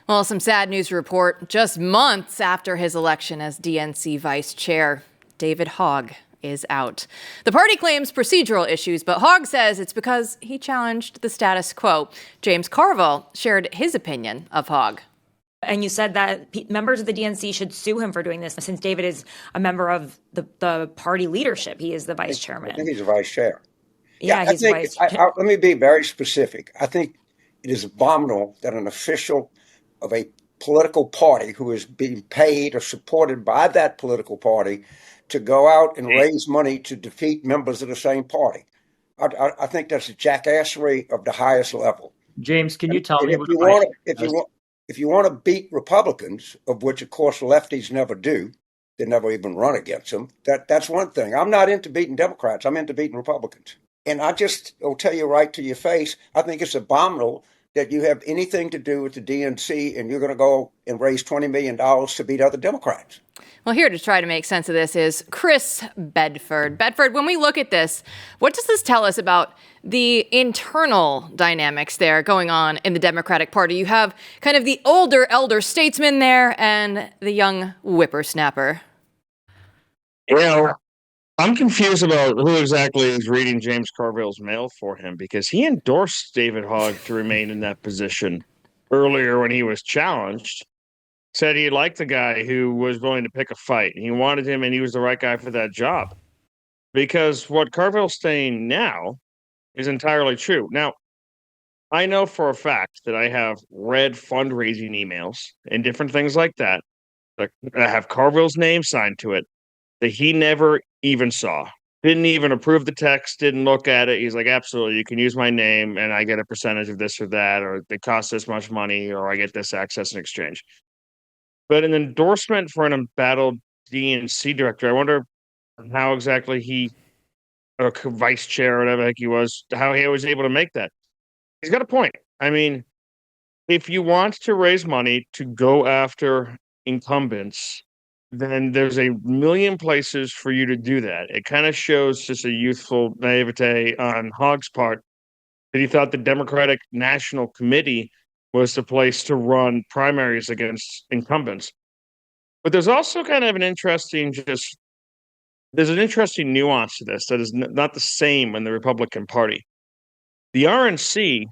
Well, some sad news to report. Just months after his election as DNC vice chair, David Hogg is out. The party claims procedural issues, but Hogg says it's because he challenged the status quo. James Carville shared his opinion of Hogg. And you said that members of the DNC should sue him for doing this, since David is a member of the party leadership. He is the vice chairman. I think he's a vice chair. Yeah, he's vice chair. Let me be very specific. I think it is abominable that an official of a political party who is being paid or supported by that political party to go out and raise money to defeat members of the same party. I think that's a jackassery of the highest level. James, can you tell me if you want to beat Republicans, of which of course lefties never do, they never even run against them. That's one thing. I'm not into beating Democrats. I'm into beating Republicans. And I just will tell you right to your face, I think it's abominable that you have anything to do with the DNC and you're going to go and raise $20 million to beat other Democrats. Well, here to try to make sense of this is Chris Bedford. Bedford, when we look at this, what does this tell us about the internal dynamics there going on in the Democratic Party? You have kind of the older elder statesman there and the young whippersnapper. I'm confused about who exactly is reading James Carville's mail for him, because he endorsed David Hogg to remain in that position earlier when he was challenged. Said he liked the guy who was willing to pick a fight. He wanted him, and he was the right guy for that job. Because what Carville's saying now is entirely true. Now, I know for a fact that I have read fundraising emails and different things like that have Carville's name signed to it that he never even saw. Didn't even approve the text, didn't look at it. He's like, absolutely, you can use my name and I get a percentage of this or that, or it costs this much money, or I get this access in exchange. But an endorsement for an embattled DNC director, I wonder how exactly he, or vice chair or whatever the heck he was, how he was able to make that. He's got a point. I mean, if you want to raise money to go after incumbents, then there's a million places for you to do that. It kind of shows just a youthful naivete on Hogg's part that he thought the Democratic National Committee was the place to run primaries against incumbents. But there's also kind of an interesting there's an interesting nuance to this that is not the same in the Republican Party. The RNC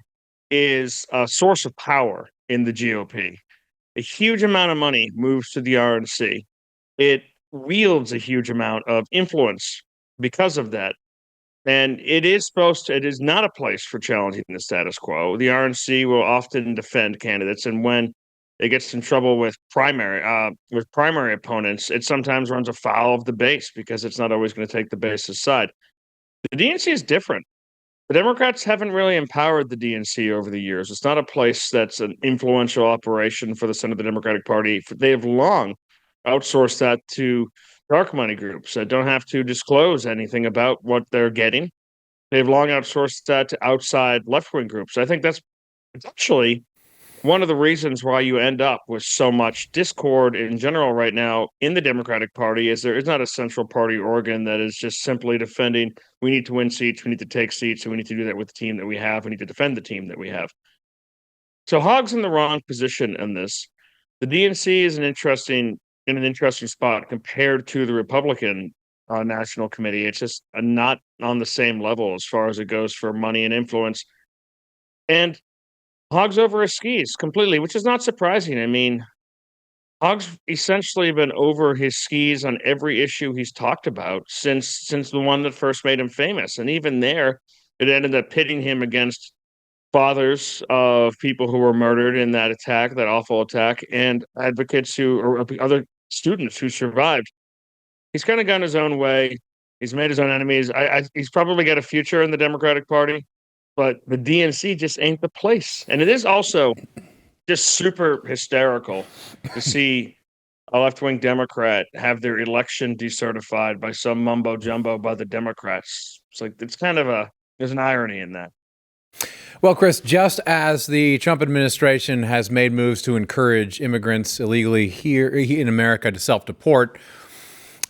is a source of power in the GOP. A huge amount of money moves to the RNC. It wields a huge amount of influence because of that. And it is not a place for challenging the status quo. The RNC will often defend candidates, and when it gets in trouble with primary opponents, it sometimes runs afoul of the base because it's not always going to take the base's side. The DNC is different. The Democrats haven't really empowered the DNC over the years. It's not a place that's an influential operation for the Senate of the Democratic Party. They have long outsource that to dark money groups that don't have to disclose anything about what they're getting. They've long outsourced that to outside left-wing groups. I think it's actually one of the reasons why you end up with so much discord in general right now in the Democratic Party is there is not a central party organ that is just simply defending, we need to win seats, we need to take seats, and we need to do that with the team that we have, we need to defend the team that we have. So Hogg's in the wrong position in this. The DNC is in an interesting spot compared to the Republican National Committee. It's just not on the same level as far as it goes for money and influence. And Hogg's over his skis completely, which is not surprising. I mean, Hogg's essentially been over his skis on every issue he's talked about since the one that first made him famous. And even there, it ended up pitting him against fathers of people who were murdered in that attack, that awful attack, and advocates or other students who survived. He's kind of gone his own way. He's made his own enemies. He's probably got a future in the Democratic Party, but the DNC just ain't the place. And it is also just super hysterical to see a left-wing Democrat have their election decertified by some mumbo jumbo by the Democrats. It's like, there's an irony in that. Well, Chris, just as the Trump administration has made moves to encourage immigrants illegally here in America to self-deport,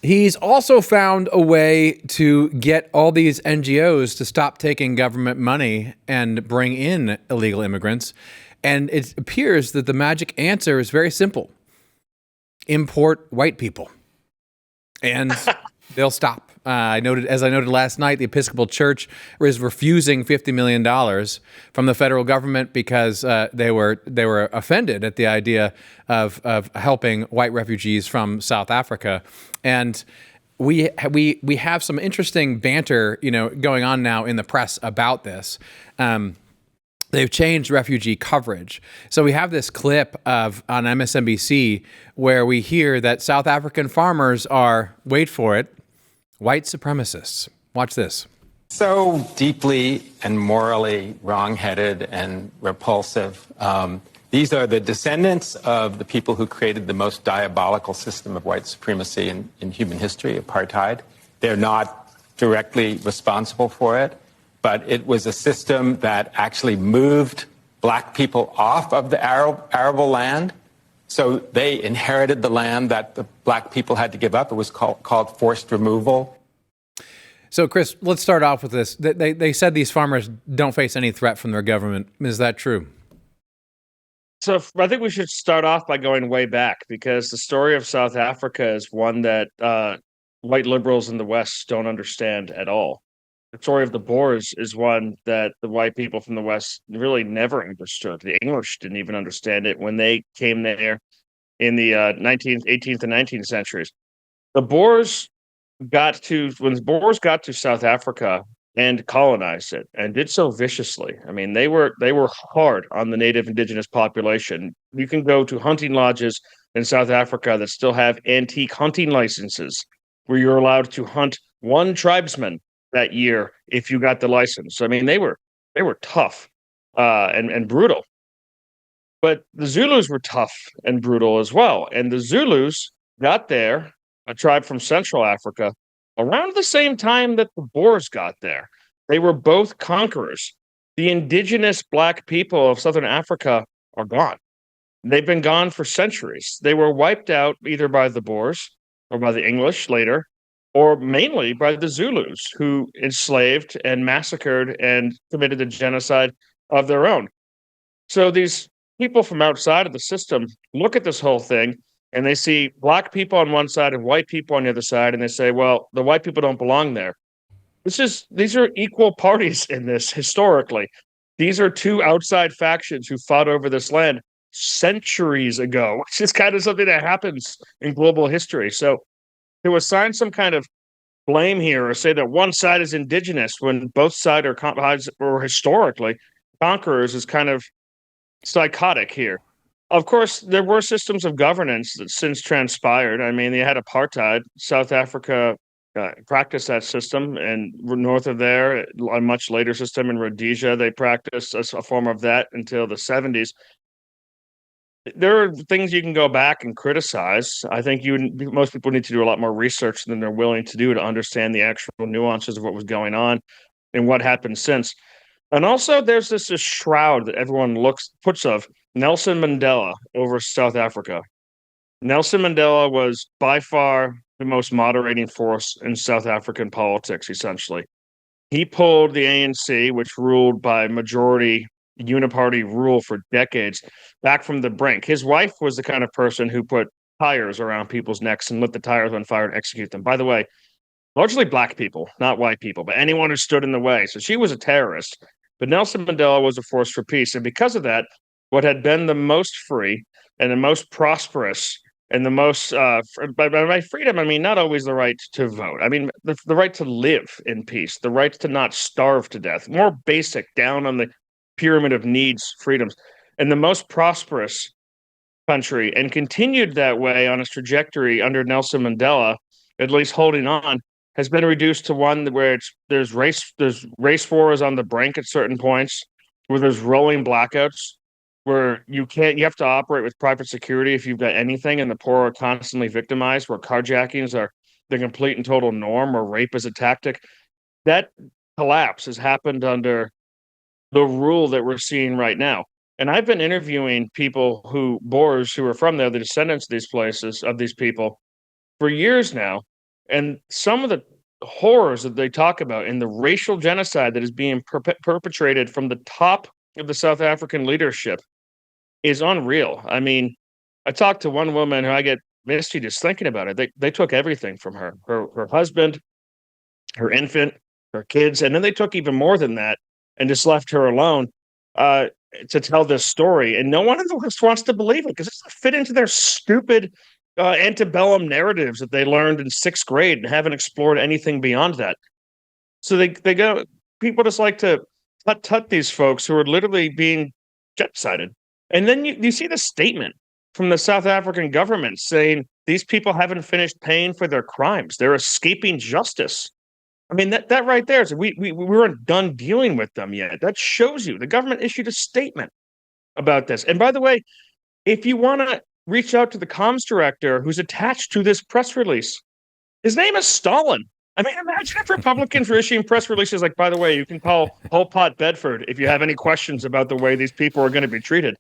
he's also found a way to get all these NGOs to stop taking government money and bring in illegal immigrants. And it appears that the magic answer is very simple. Import white people. And they'll stop. As I noted last night, the Episcopal Church is refusing $50 million from the federal government because they were offended at the idea of helping white refugees from South Africa. And we have some interesting banter, going on now in the press about this. They've changed refugee coverage. So we have this clip on MSNBC where we hear that South African farmers are, wait for it, white supremacists. Watch this. So deeply and morally wrong-headed and repulsive. These are the descendants of the people who created the most diabolical system of white supremacy in human history, apartheid. They're not directly responsible for it, but it was a system that actually moved black people off of the arable land. So they inherited the land that the black people had to give up. It was called forced removal. So, Chris, let's start off with this. They said these farmers don't face any threat from their government. Is that true? So I think we should start off by going way back, because the story of South Africa is one that white liberals in the West don't understand at all. The story of the Boers is one that the white people from the West really never understood. The English didn't even understand it when they came there in the 18th and 19th centuries. When the Boers got to South Africa and colonized it, and did so viciously. I mean, they were hard on the native indigenous population. You can go to hunting lodges in South Africa that still have antique hunting licenses, where you're allowed to hunt one tribesman that year if you got the license. I mean, they were tough and brutal. But the Zulus were tough and brutal as well. And the Zulus got there, a tribe from Central Africa, around the same time that the Boers got there. They were both conquerors. The indigenous black people of Southern Africa are gone. They've been gone for centuries. They were wiped out either by the Boers or by the English later, or mainly by the Zulus, who enslaved and massacred and committed the genocide of their own. So these people from outside of the system look at this whole thing, and they see black people on one side and white people on the other side, and they say, well, the white people don't belong there. These are equal parties in this historically. These are two outside factions who fought over this land centuries ago, which is kind of something that happens in global history. So to assign some kind of blame here or say that one side is indigenous when both sides are historically conquerors is kind of psychotic here. Of course, there were systems of governance that since transpired. I mean, they had apartheid. South Africa practiced that system, and north of there, a much later system in Rhodesia, they practiced a form of that until the 70s. There are things you can go back and criticize. I think most people need to do a lot more research than they're willing to do to understand the actual nuances of what was going on and what happened since. And also, there's this shroud that everyone puts of Nelson Mandela over South Africa. Nelson Mandela was by far the most moderating force in South African politics, essentially. He pulled the ANC, which ruled by majority uniparty rule for decades, back from the brink. His wife was the kind of person who put tires around people's necks and lit the tires on fire and execute them. By the way, largely black people, not white people, but anyone who stood in the way. So she was a terrorist. But Nelson Mandela was a force for peace. And because of that, what had been the most free and the most prosperous and the most, by freedom, I mean, not always the right to vote. I mean, the right to live in peace, the right to not starve to death, more basic, down on the pyramid of needs, freedoms, and the most prosperous country, and continued that way on its trajectory under Nelson Mandela, at least holding on, has been reduced to one where there's race wars on the brink at certain points, where there's rolling blackouts, where you have to operate with private security if you've got anything, and the poor are constantly victimized, where carjackings are the complete and total norm, or rape is a tactic. That collapse has happened under the rule that we're seeing right now. And I've been interviewing Boers who are from there, the descendants of these places, of these people, for years now. And some of the horrors that they talk about in the racial genocide that is being perpetrated from the top of the South African leadership is unreal. I mean, I talked to one woman who I get misty just thinking about it. They took everything from her husband, her infant, her kids, and then they took even more than that and just left her alone uh, to tell this story. And no one in the West wants to believe it because it doesn't fit into their stupid antebellum narratives that they learned in sixth grade and haven't explored anything beyond that. So they go. People just like to tut these folks who are literally being genocided. And then you see the statement from the South African government saying these people haven't finished paying for their crimes. They're escaping justice. I mean, that right there is we weren't done dealing with them yet. That shows you the government issued a statement about this. And by the way, if you want to reach out to the comms director who's attached to this press release, his name is Stalin. I mean, imagine if Republicans were issuing press releases like, by the way, you can call Pol Pot Bedford if you have any questions about the way these people are going to be treated.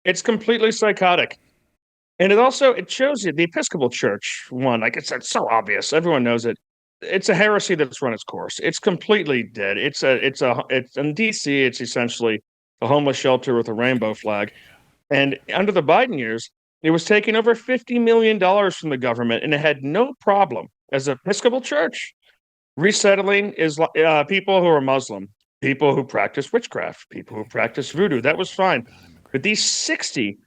It's completely psychotic. And it shows you the Episcopal Church, one, like it's so obvious. Everyone knows it. It's a heresy that's run its course. It's completely dead. It's in DC, it's essentially a homeless shelter with a rainbow flag. And under the Biden years, it was taking over $50 million from the government, and it had no problem as an Episcopal Church resettling people who are Muslim, people who practice witchcraft, people who practice voodoo. That was fine. But these 60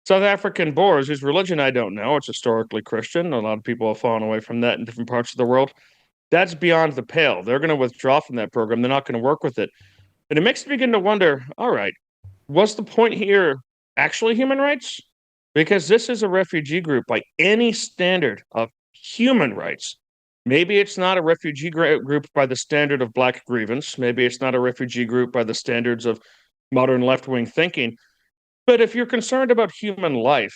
South African Boers, whose religion I don't know, it's historically Christian. A lot of people have fallen away from that in different parts of the world. That's beyond the pale. They're going to withdraw from that program. They're not going to work with it. And it makes me begin to wonder, all right, was the point here actually human rights? Because this is a refugee group by any standard of human rights. Maybe it's not a refugee group by the standard of Black grievance. Maybe it's not a refugee group by the standards of modern left-wing thinking. But if you're concerned about human life,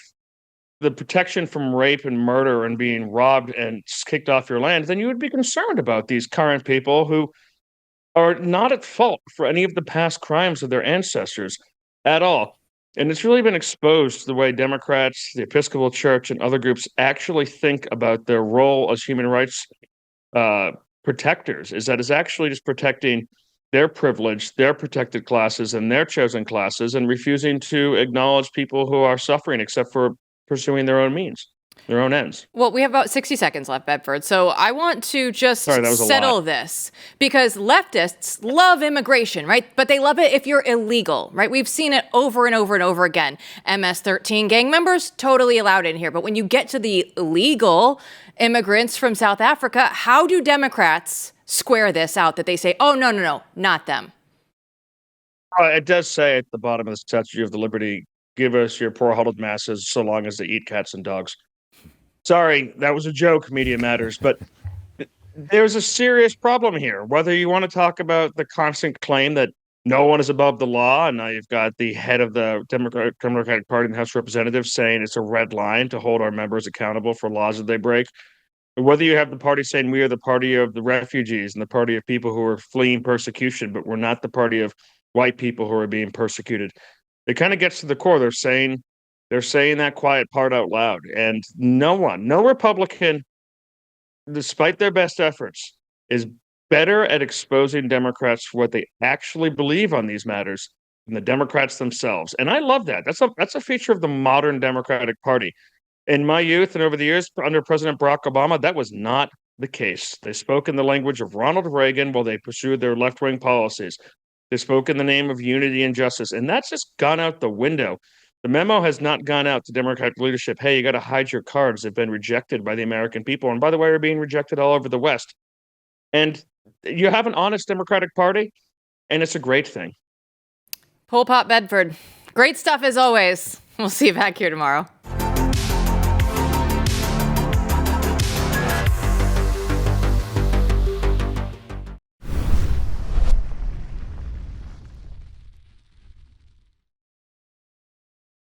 the protection from rape and murder and being robbed and kicked off your land, then you would be concerned about these current people who are not at fault for any of the past crimes of their ancestors at all. And it's really been exposed the way Democrats, the Episcopal Church, and other groups actually think about their role as human rights protectors, is that it's actually just protecting their privilege, their protected classes, and their chosen classes, and refusing to acknowledge people who are suffering except for pursuing their own means, their own ends. Well, we have about 60 seconds left, Bedford. So I want to just settle this because leftists love immigration, right? But they love it if you're illegal, right? We've seen it over and over and over again. MS-13 gang members, totally allowed in here. But when you get to the illegal immigrants from South Africa, how do Democrats square this out that they say, oh, no, not them? It does say at the bottom of the Statue of the Liberty, give us your poor huddled masses so long as they eat cats and dogs. Sorry, that was a joke, Media Matters, but there's a serious problem here. Whether you want to talk about the constant claim that no one is above the law, and now you've got the head of the Democratic Party in the House of Representatives saying it's a red line to hold our members accountable for laws that they break, whether you have the party saying we are the party of the refugees and the party of people who are fleeing persecution, but we're not the party of white people who are being persecuted. It kind of gets to the core. They're saying that quiet part out loud, and no Republican, despite their best efforts, is better at exposing Democrats for what they actually believe on these matters than the Democrats themselves. And I love that. That's a feature of the modern Democratic Party. In my youth and over the years under President Barack Obama, that was not the case. They spoke in the language of Ronald Reagan while they pursued their left-wing policies. They spoke in the name of unity and justice, and that's just gone out the window. The memo has not gone out to Democratic leadership, hey, you got to hide your cards. They've been rejected by the American people. And by the way, are being rejected all over the West. And you have an honest Democratic Party, and it's a great thing. Pol Pot Bedford, great stuff as always. We'll see you back here tomorrow.